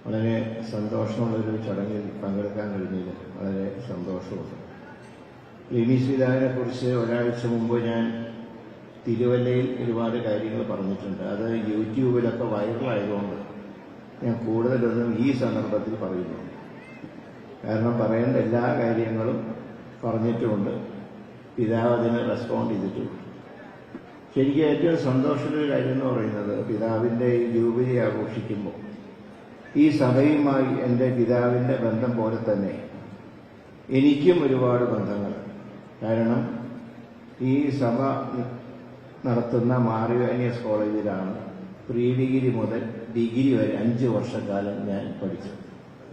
വളരെ സന്തോഷമുള്ളൊരു ചടങ്ങിൽ പങ്കെടുക്കാൻ കഴിഞ്ഞതിൽ വളരെ സന്തോഷമുണ്ട്. ക്ലീമീസ് പിതാവിനെ കുറിച്ച് ഒരാഴ്ച മുമ്പ് ഞാൻ തിരുവല്ലയിൽ ഒരുപാട് കാര്യങ്ങൾ പറഞ്ഞിട്ടുണ്ട്. അത് യൂട്യൂബിലൊക്കെ വൈറലായതുകൊണ്ട് ഞാൻ കൂടുതലൊന്നും ഈ സന്ദർഭത്തിൽ പറയുന്നു. കാരണം പറയേണ്ട എല്ലാ കാര്യങ്ങളും പറഞ്ഞിട്ടുമുണ്ട്. പിതാവ് അതിന് റെസ്പോണ്ട് ചെയ്തിട്ടുണ്ട്. ശരിക്കും ഏറ്റവും സന്തോഷമുള്ള കാര്യം എന്ന് പറയുന്നത് പിതാവിൻ്റെ ഈ ജൂബിലി ആഘോഷിക്കുമ്പോൾ ഈ സഭയുമായി എൻ്റെ പിതാവിൻ്റെ ബന്ധം പോലെ തന്നെ എനിക്കും ഒരുപാട് ബന്ധങ്ങൾ. കാരണം ഈ സഭ നടത്തുന്ന മാറിവാനിയസ് കോളേജിലാണ് പ്രീ ഡിഗ്രി മുതൽ ഡിഗ്രി വരെ 5 വർഷക്കാലം ഞാൻ പഠിച്ചത്.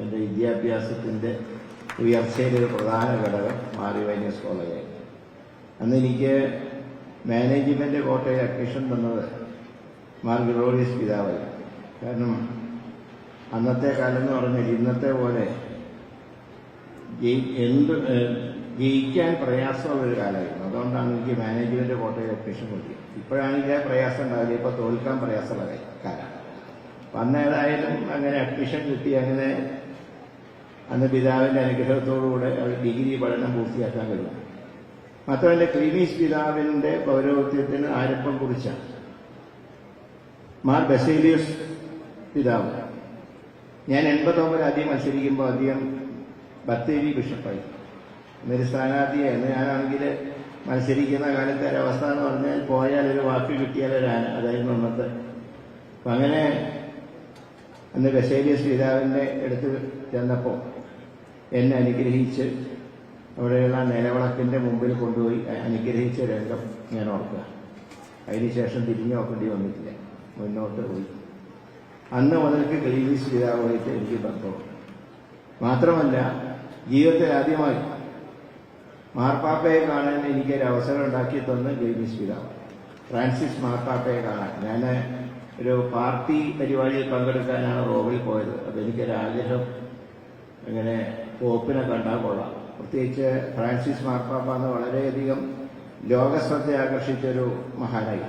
എൻ്റെ വിദ്യാഭ്യാസത്തിൻ്റെ ഉയർച്ചയിലൊരു പ്രധാന ഘടകം മാറിവാനിയസ് കോളേജായിരുന്നു. അന്ന് എനിക്ക് മാനേജ്മെന്റ് കോട്ടയിൽ അഡ്മിഷൻ തന്നത് മാർ ഗ്രിഗോറിയസ് പിതാവായി. കാരണം അന്നത്തെ കാലം എന്ന് പറഞ്ഞാൽ ഇന്നത്തെ പോലെ ജയിക്കാൻ പ്രയാസമുള്ളൊരു കാലമായിരുന്നു. അതുകൊണ്ടാണ് എനിക്ക് മാനേജ്മെന്റ് കോട്ടയിൽ അഡ്മിഷൻ കിട്ടിയത്. ഇപ്പോഴാണെങ്കിൽ പ്രയാസം ഉണ്ടാവില്ല, ഇപ്പൊ തോൽക്കാൻ പ്രയാസമുള്ള കാലം. അന്ന് ഏതായാലും അങ്ങനെ അഡ്മിഷൻ കിട്ടി. അങ്ങനെ അന്ന് പിതാവിന്റെ അനുഗ്രഹത്തോടുകൂടെ ഡിഗ്രി പഠനം പൂർത്തിയാക്കാൻ കഴിയും. മാത്രമല്ല ക്ലീമീസ് പിതാവിന്റെ പൗരോഹിത്യത്തിന് ആരംഭം കുറിച്ച മാർ ബസേലിയസ് പിതാവ്, ഞാൻ 89 ആദ്യം മത്സരിക്കുമ്പോൾ അദ്ദേഹം ബത്തേരി ബിഷപ്പായി. എന്നൊരു സ്ഥാനാർത്ഥിയായിരുന്നു. ഞാനാണെങ്കിൽ മത്സരിക്കുന്ന കാലത്തെ ഒരവസ്ഥ എന്ന് പറഞ്ഞാൽ പോയാൽ ഒരു വാക്ക് കിട്ടിയാൽ അതായിരുന്നു അന്നത്തെ. അപ്പം അങ്ങനെ അന്ന് ബസേലിയസ് പിതാവിന്റെ അടുത്ത് ചെന്നപ്പോൾ എന്നെ അനുഗ്രഹിച്ച് അവിടെയുള്ള നിലവിളക്കിന്റെ മുമ്പിൽ കൊണ്ടുപോയി അനുഗ്രഹിച്ച രംഗം ഞാൻ ഓർക്കുക. അതിനുശേഷം തിരിഞ്ഞു നോക്കേണ്ടി വന്നിട്ടില്ല, മുന്നോട്ട് പോയി. അന്ന് മുതൽക്ക് ക്ലീമീസ് പിതാവുമായിട്ട് എനിക്ക് ബന്ധമുണ്ട്. മാത്രമല്ല ജീവിതത്തിൽ ആദ്യമായി മാർപ്പാപ്പയെ കാണാൻ എനിക്കൊരു അവസരം ഉണ്ടാക്കി തന്ന് ക്ലീമീസ് പിതാവ്, ഫ്രാൻസിസ് മാർപ്പാപ്പയെ കാണാൻ. ഞാൻ ഒരു പാർട്ടി പരിപാടിയിൽ പങ്കെടുക്കാനാണ് റോമിൽ പോയത്. അതെനിക്കൊരാഗ്രഹം, അങ്ങനെ പോപ്പിനെ കണ്ടാൽ കൊള്ളാം. പ്രത്യേകിച്ച് ഫ്രാൻസിസ് മാർപ്പാപ്പ എന്ന് വളരെയധികം ലോകശ്രദ്ധ ആകർഷിച്ചൊരു മഹാനായി.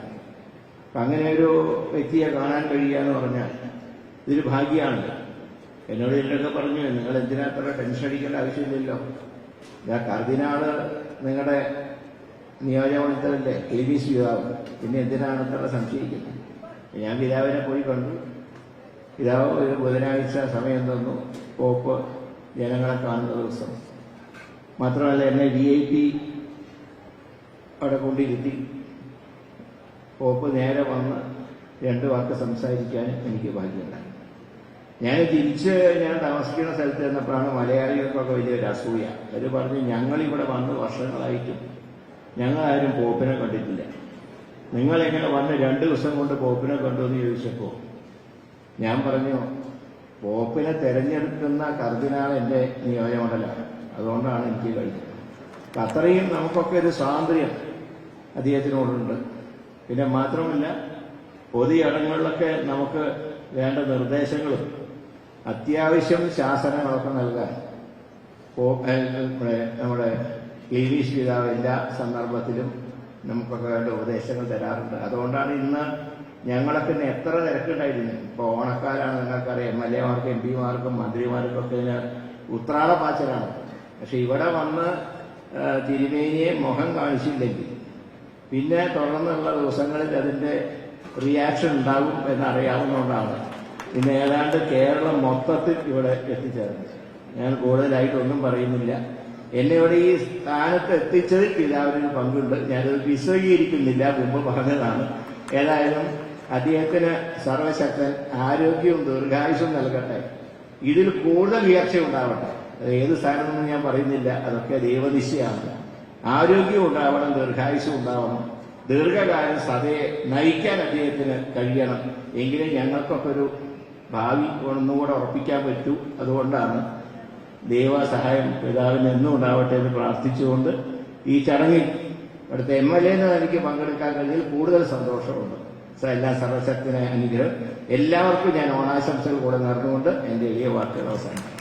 അപ്പം അങ്ങനെ ഒരു വ്യക്തിയെ കാണാൻ കഴിയുക എന്ന് പറഞ്ഞാൽ ഇതൊരു ഭാഗ്യമാണ്. എന്നോട് ഇതിലൊക്കെ പറഞ്ഞു, നിങ്ങൾ എന്തിനാ അത്ര ടെൻഷൻ അടിക്കേണ്ട ആവശ്യമില്ലല്ലോ, കർദിനാള് നിങ്ങളുടെ നിയോജകമണ്ഡലത്തിലല്ലേ ക്ലീമീസ് പിതാവ്, പിന്നെ എന്തിനാണ് അത്ര സംശയിക്കുന്നത്? ഞാൻ പിതാവിനെ പോയി കണ്ടു. പിതാവ് ഒരു ബുധനാഴ്ച സമയം തന്നു, പോപ്പ് ജനങ്ങളെ കാണുന്ന ദിവസം. മാത്രമല്ല എന്നെ VIP അവിടെ കൊണ്ടിരുത്തി. പോപ്പ് നേരെ വന്ന് 2 വാക്ക് സംസാരിക്കാൻ എനിക്ക് ഭാഗ്യമുണ്ടായി. ഞാൻ താമസിക്കുന്ന സ്ഥലത്ത് ചെന്നപ്പോഴാണ് മലയാളികൾക്കൊക്കെ വലിയൊരു അസൂയ. അവർ പറഞ്ഞു, ഞങ്ങളിവിടെ വന്ന് വർഷങ്ങളായിട്ടും ഞങ്ങളാരും പോപ്പിനെ കണ്ടിട്ടില്ല, നിങ്ങളെങ്ങനെ വന്ന് 2 ദിവസം കൊണ്ട് പോപ്പിനെ കണ്ടു എന്ന് ചോദിച്ചപ്പോൾ ഞാൻ പറഞ്ഞു, പോപ്പിനെ തെരഞ്ഞെടുക്കുന്ന കർദിനാൾ എൻ്റെ നിയോജകമണ്ഡലമാണ്, അതുകൊണ്ടാണ് എനിക്ക് കഴിഞ്ഞത്. അപ്പം അത്രയും നമുക്കൊക്കെ ഒരു സ്വാതന്ത്ര്യം അദ്ദേഹത്തിനോടുണ്ട്. പിന്നെ മാത്രമല്ല പൊതു ചടങ്ങുകളിലൊക്കെ നമുക്ക് വേണ്ട നിർദ്ദേശങ്ങളും അത്യാവശ്യം ശാസനങ്ങളൊക്കെ നൽകാൻ നമ്മുടെ ക്ലീമീസ് പിതാവ് എല്ലാ സന്ദർഭത്തിലും നമുക്കൊക്കെ വേണ്ട ഉപദേശങ്ങൾ തരാറുണ്ട്. അതുകൊണ്ടാണ് ഇന്ന് ഞങ്ങളൊക്കെ എത്ര തിരക്കുണ്ടായിരുന്നു. ഇപ്പോൾ ഓണക്കാലാണ്, നിങ്ങൾക്കറിയാം, MLA മാർക്കും MP മാർക്കും മന്ത്രിമാർക്കും ഒക്കെ ഉത്രാള പാച്ചലാണ്. പക്ഷെ ഇവിടെ വന്ന് തിരുമേനിയെ മുഖം കാണിച്ചില്ലെങ്കിൽ പിന്നെ തുടർന്നുള്ള ദിവസങ്ങളിൽ അതിന്റെ റിയാക്ഷൻ ഉണ്ടാകും എന്നറിയാവുന്നതുകൊണ്ടാണ് ഇന്ന് ഏതാണ്ട് കേരളം മൊത്തത്തിൽ ഇവിടെ എത്തിച്ചേർന്നത്. ഞാൻ കൂടുതലായിട്ടൊന്നും പറയുന്നില്ല. എന്നെ ഇവിടെ ഈ സ്ഥാനത്ത് എത്തിച്ചതിൽ പിതാവിന് പങ്കുണ്ട്. ഞാനത് വിശദീകരിക്കുന്നില്ല, മുമ്പ് പറഞ്ഞതാണ്. ഏതായാലും അദ്ദേഹത്തിന് സർവശക്തൻ ആരോഗ്യവും ദീർഘായുസ്സും നൽകട്ടെ. ഇതിൽ കൂടുതൽ ഉയർച്ച ഉണ്ടാവട്ടെ. അത് ഏത് സ്ഥാനത്തൊന്നും ഞാൻ പറയുന്നില്ല, അതൊക്കെ ദൈവനിശ്ചയാണ്. ആരോഗ്യം ഉണ്ടാവണം, ദീർഘായുസ്സും ഉണ്ടാവണം. ദീർഘകാലം സഭയെ നയിക്കാൻ അദ്ദേഹത്തിന് കഴിയണം. എങ്കിലും ഞങ്ങൾക്കൊക്കെ ഒരു ഭാവി ഒന്നുകൂടെ ഉറപ്പിക്കാൻ പറ്റൂ. അതുകൊണ്ടാണ് ദൈവസഹായം പിതാവിന് എന്നും ഉണ്ടാവട്ടെ എന്ന് പ്രാർത്ഥിച്ചുകൊണ്ട് ഈ ചടങ്ങിൽ ഇവിടുത്തെ MLA എനിക്ക് പങ്കെടുക്കാൻ കഴിഞ്ഞാൽ കൂടുതൽ സന്തോഷമുണ്ട്. എല്ലാ സർവശക്തനായ അനുഗ്രഹം എല്ലാവർക്കും ഞാൻ ഓണാശംസകൾ കൂടെ നേർന്നുകൊണ്ട് എൻ്റെ എളിയ വാക്കുകൾ അവസാനിക്കും.